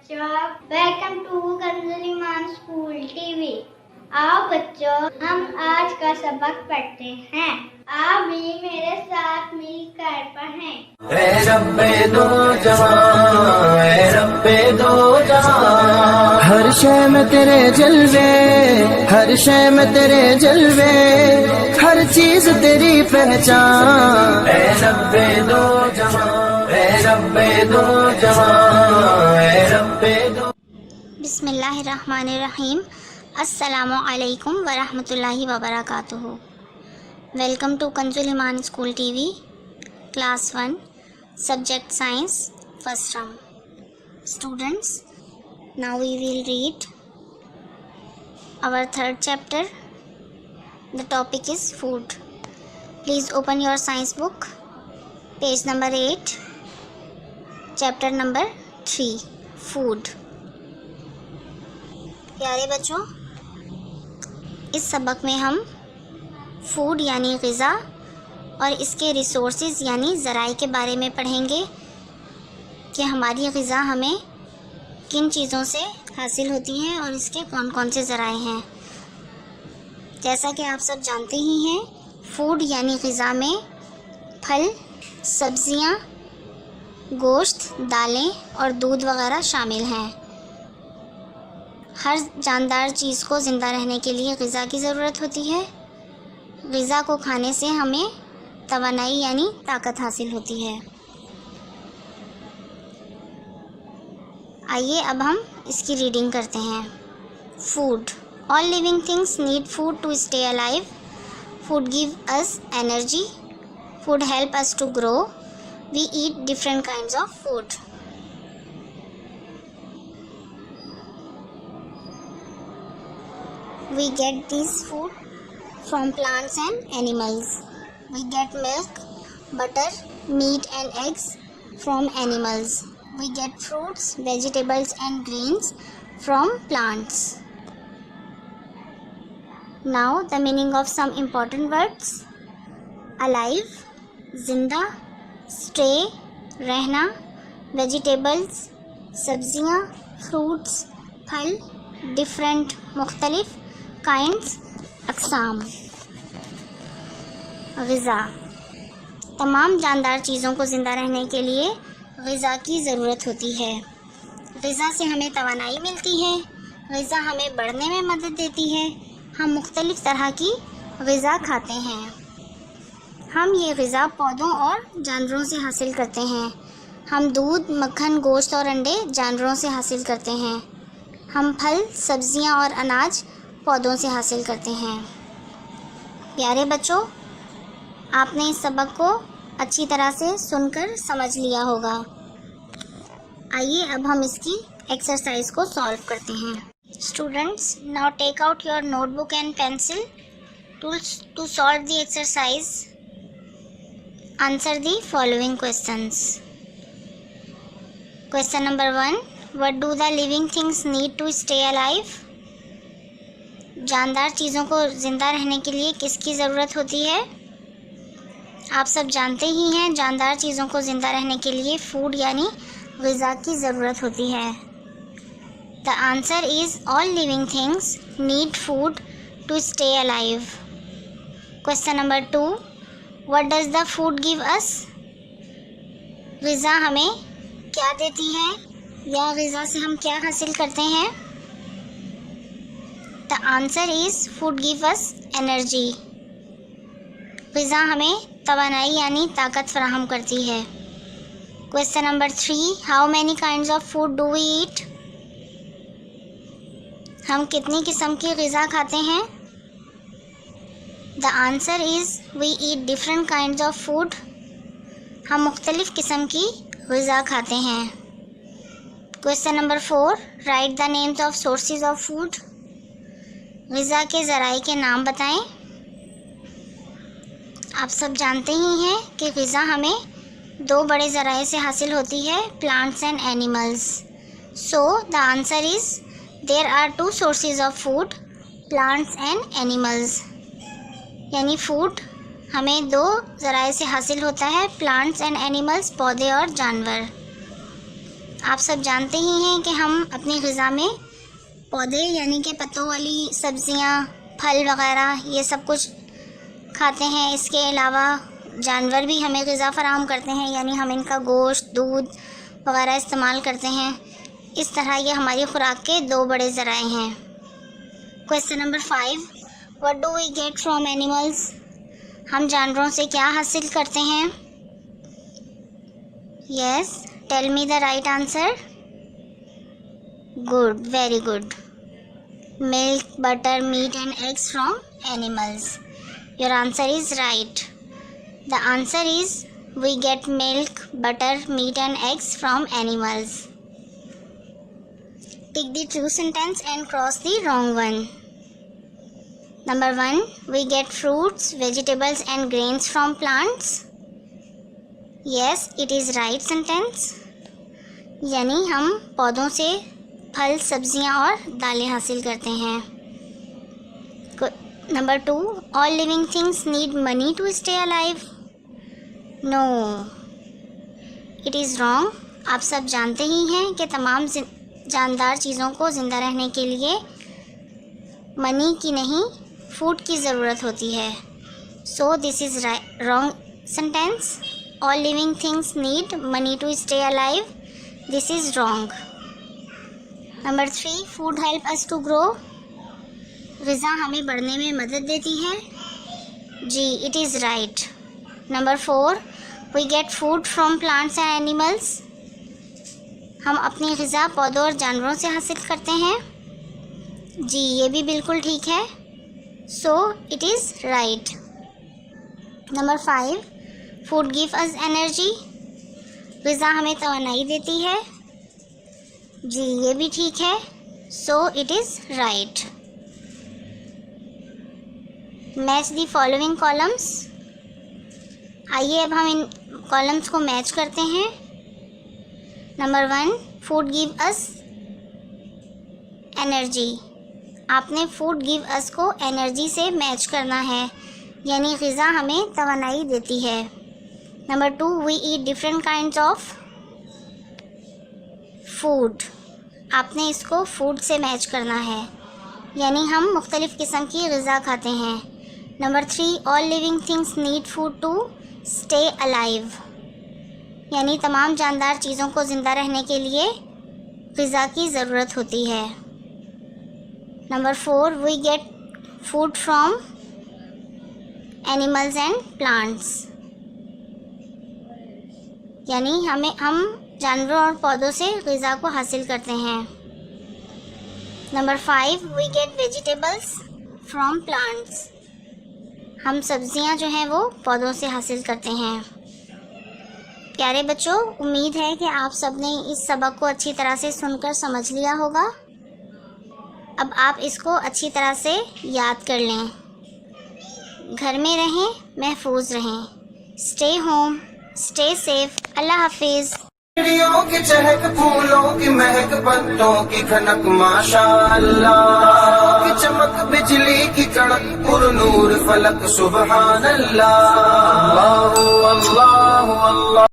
बच्चों, welcome to Kanzuliman school TV. आओ बच्चों, हम आज का सबक पढ़ते हैं। आप भी मेरे साथ मिलकर पढ़ें। ऐ रब्बे दो जहां, ऐ रब्बे दो जहां, हर शय में तेरे जलवे, हर शय में तेरे जलवे, हर चीज तेरी पहचान। ऐ रब्बे दो जहां, ऐ रब्बे दो जहां, ऐ रब्बे दो। बिस्मिल्लाहिर्रहमानिर्रहीम। अस्सलामु अलैकुम वरहमतुल्लाहि वबरकातुहू। Welcome to Kanzuliman school TV, class 1, subject science, first term. Students, now we will read our third chapter. The topic is food. Please open your science book, page number 8, chapter number 3, food. प्यारे बच्चों, इस सबक में हम food यानी ग़िज़ा और इसके रिसोर्सेज यानी ज़राए के बारे में पढ़ेंगे कि हमारी ग़िज़ा हमें किन चीज़ों से हासिल होती हैं और इसके कौन कौन से ज़राए हैं। जैसा कि आप सब जानते ही हैं, फूड यानी ग़िज़ा में फल, सब्ज़ियाँ, गोश्त, दालें और दूध वगैरह शामिल हैं। हर जानदार चीज़ को ज़िंदा रहने के लिए ग़िज़ा की ज़रूरत होती है। ग़िज़ा को खाने से हमें तवानाई यानी ताकत हासिल होती है। आइए अब हम इसकी रीडिंग करते हैं। Food. All living things need food to stay alive. Food give us energy. Food help us to grow. We eat different kinds of food. We get this food from plants and animals. We get milk, butter, meat and eggs from animals. We get fruits, vegetables and grains from plants. Now the meaning of some important words. Alive, ज़िंदा, stay, रहना, vegetables, सब्जियाँ, fruits, फल, different, मुख्तलिफ, kinds, अक़साम। ग़िज़ा। तमाम जानदार चीज़ों को ज़िंदा रहने के लिए ग़िज़ा की ज़रूरत होती है। ग़िज़ा से हमें तवानाई मिलती है। ग़िज़ा हमें बढ़ने में मदद देती है। हम मुख्तलिफ़ तरह की ग़िज़ा खाते हैं। हम ये ग़िज़ा पौधों और जानवरों से हासिल करते हैं। हम दूध, मक्खन, गोश्त और अंडे जानवरों से हासिल करते हैं। हम फल, सब्ज़ियाँ और अनाज पौधों से हासिल करते हैं। प्यारे बच्चों, आपने इस सबक को अच्छी तरह से सुनकर समझ लिया होगा। आइए अब हम इसकी एक्सरसाइज को सॉल्व करते हैं। Students, now take out your notebook and pencil to solve the exercise. Answer the following questions. Question number 1, what do the living things need to stay alive? जानदार चीज़ों को ज़िंदा रहने के लिए किसकी ज़रूरत होती है? आप सब जानते ही हैं, जानदार चीज़ों को ज़िंदा रहने के लिए फूड यानी ग़िज़ा की ज़रूरत होती है। The answer is all living things need food to stay alive. Question number 2, what does the food give us? ग़िज़ा हमें क्या देती है या ग़िज़ा से हम क्या हासिल करते हैं? The answer is food give us energy. ग़िज़ा हमें तवानाई यानी ताकत फराहम करती है। Question number 3, how many kinds of food do we eat? हम कितनी किस्म की ग़िज़ा खाते हैं? The answer is we eat different kinds of food. हम मुख्तलिफ़ किस्म की ग़िज़ा खाते हैं। Question number 4, write the names of sources of food. ग़िज़ा के ज़राए के नाम बताएं। आप सब जानते ही हैं कि ग़िज़ा हमें दो बड़े ज़राए से हासिल होती है, plants and animals. So the answer is there are 2 sources of food, plants and animals. यानी फूड हमें 2 ज़राए से हासिल होता है, प्लांट्स एंड एनिमल्स, पौधे और जानवर। आप सब जानते ही हैं कि हम अपनी ग़िज़ा में पौधे यानी कि पत्तों वाली सब्ज़ियाँ, फल वग़ैरह ये सब कुछ खाते हैं। इसके अलावा जानवर भी हमें ग़िज़ा फ़राहम करते हैं, यानी हम इनका गोश्त, दूध वग़ैरह इस्तेमाल करते हैं। इस तरह ये हमारी खुराक के दो बड़े ज़राए हैं। Question number 5, what do we get from animals? हम जानवरों से क्या हासिल करते हैं? Yes, tell me the right answer. Good, very good. Milk, butter, meat and eggs from animals. Your answer is right. The answer is we get milk, butter, meat and eggs from animals. Pick the true sentence and cross the wrong one. Number 1, we get fruits, vegetables and grains from plants. Yes, it is right sentence. यानी हम पौधों से फल, सब्जियां और दालें हासिल करते हैं। Number 2, all living things need money to stay alive. No, it is wrong. आप सब जानते ही हैं कि तमाम जानदार चीज़ों को ज़िंदा रहने के लिए मनी की नहीं, फूड की ज़रूरत होती है। So this is wrong sentence. All living things need money to stay alive, this is wrong. Number 3, food help us to grow. ग़िज़ा हमें बढ़ने में मदद देती है। जी, it is right. Number 4, we get food from plants and animals. हम अपनी ग़िज़ा पौधों और जानवरों से हासिल करते हैं। जी, ये भी बिल्कुल ठीक है। So it is right. Number 5, food give us energy. ग़िज़ा हमें तवानाई देती है। जी, ये भी ठीक है। So it is right. Match the following columns. आइए अब हम इन कॉलम्स को मैच करते हैं। Number 1, food give us energy. आपने फूड गिव अस को एनर्जी से मैच करना है, यानी ग़िज़ा हमें तवानाई देती है। Number 2, we eat different kinds of food. आपने इसको फूड से मैच करना है, यानी हम मुख्तलिफ़ किस्म की ग़िज़ा खाते हैं। Number 3, all living things need food to stay alive, यानी तमाम जानदार चीज़ों को ज़िंदा रहने के लिए ग़िज़ा की ज़रूरत होती है। Number 4, we get food from animals and plants, यानी हम जानवरों और पौधों से ग़िज़ा को हासिल करते हैं। Number 5, we get vegetables from plants. हम सब्ज़ियां जो हैं वो पौधों से हासिल करते हैं। प्यारे बच्चों, उम्मीद है कि आप सब ने इस सबक को अच्छी तरह से सुनकर समझ लिया होगा। अब आप इसको अच्छी तरह से याद कर लें। घर में रहें, महफूज रहें। Stay home, stay safe. अल्लाह हाफिज़। चिड़ियों की चहक, फूलों की महक, पत्तों की खनक, माशाअल्लाह की चमक, बिजली की कड़क, पुरनूर फलक, सुबहान अल्लाह। अल्लाह अल्लाह अल्लाह।